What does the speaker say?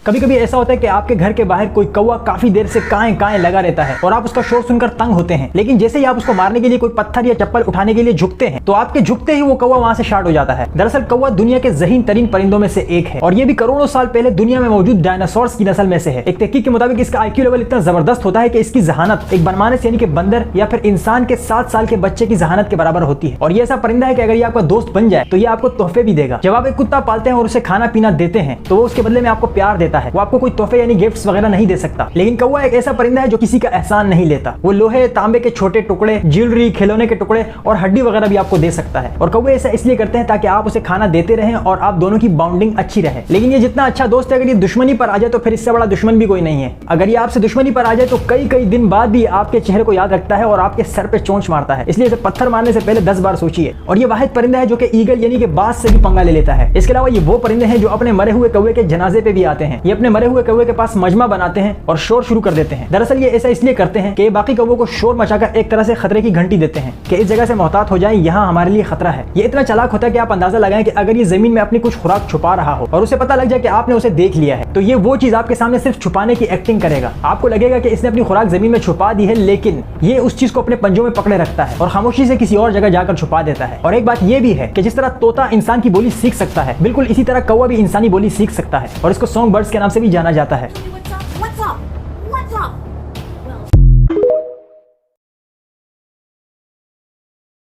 कभी कभी ऐसा होता है कि आपके घर के बाहर कोई कौवा काफी देर से काएं काएं लगा रहता है और आप उसका शोर सुनकर तंग होते हैं, लेकिन जैसे ही आप उसको मारने के लिए कोई पत्थर या चप्पल उठाने के लिए झुकते हैं तो आपके झुकते ही वो कौवा वहां से शार्ट हो जाता है। दरअसल कौवा दुनिया के ज़हीन तरीन परिंदों में से एक है और ये भी करोड़ों साल पहले दुनिया में मौजूद डायनासोर्स की नस्ल में से है। एक तहकीक के मुताबिक इसका IQ लेवल इतना जबरदस्त होता है कि इसकी जहानत एक बनमानस यानी कि बंदर या फिर इंसान के 7 साल के बच्चे की जहानत के बराबर होती है। और ये ऐसा परिंदा है कि अगर ये आपका दोस्त बन जाए तो ये आपको तोहफे भी देगा। जब आप एक कुत्ता पालते हैं और उसे खाना पीना देते हैं तो वो उसके बदले में आपको प्यार देता है, वो आपको कोई तोहफे यानी गिफ्ट्स वगैरह नहीं दे सकता। लेकिन कौवा एक ऐसा परिंदा है जो किसी का एहसान नहीं लेता। वो लोहे तांबे के छोटे टुकड़े, ज्वेलरी, खिलौने के टुकड़े और हड्डी वगैरह भी आपको दे सकता है। और कौवे ऐसा इसलिए करते हैं ताकि आप उसे खाना देते रहें और आप दोनों की बॉन्डिंग अच्छी रहे। लेकिन ये जितना अच्छा दोस्त है, अगर ये दुश्मनी पर आ जाए तो फिर इससे बड़ा दुश्मन भी कोई नहीं है। अगर ये आपसे दुश्मनी पर आ जाए तो कई कई दिन बाद भी आपके चेहरे को याद रखता है और आपके सर पे चोंच मारता है। इसलिए इसे पत्थर मारने से पहले 10 बार सोचिए। और ये वाहिद परिंदा है जो कि ईगल यानी कि बाज से भी पंगा ले लेता है। इसके अलावा ये वो परिंदे हैं जो अपने मरे हुए कौवे के जनाजे पे भी आते हैं। ये अपने मरे हुए कौवे के पास मजमा बनाते हैं और शोर शुरू कर देते हैं। दरअसल ये ऐसा इसलिए करते हैं कि बाकी कौवों को शोर मचाकर एक तरह से खतरे की घंटी देते हैं कि इस जगह से मोहतात हो जाएं, यहाँ हमारे लिए खतरा है। ये इतना चालाक होता है कि आप अंदाजा लगाएं कि अगर ये जमीन में अपनी कुछ खुराक छुपा रहा हो और उसे पता लग जाए कि आपने उसे देख लिया है तो ये वो चीज आपके सामने सिर्फ छुपाने की एक्टिंग करेगा। आपको लगेगा कि इसने अपनी खुराक जमीन में छुपा दी है, लेकिन ये उस चीज को अपने पंजों में पकड़े रखता है और खामोशी से किसी और जगह जाकर छुपा देता है। और एक बात ये भी है कि जिस तरह तोता इंसान की बोली सीख सकता है, बिल्कुल इसी तरह कौवा भी इंसानी बोली सीख सकता है और इसको सॉन्ग बर्ड्स के नाम से भी जाना जाता है।